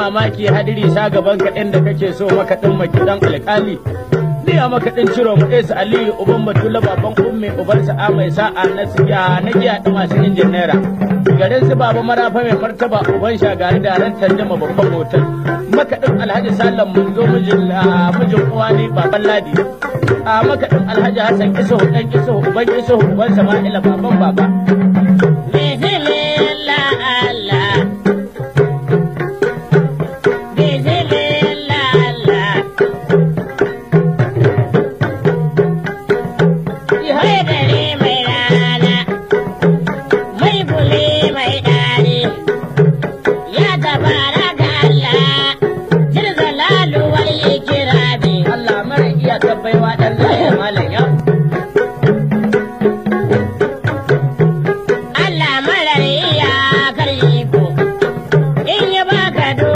mamaki hadiri sa gaban kaɗin da kake so makaɗin makiɗan alƙali ni a makaɗin ciro mu ɗesa aliyu uban batula baban umme uban sa'a mai sa'a na siya na giya ɗin masu injin naira garin su baba marafa mai martaba uban shagari da ran tanjama babban hotel makaɗin alhaji salam mun zo mijin uwa ne baban ladi a makaɗin alhaji hassan iso ɗan iso uban iso uban sama'ila baban baba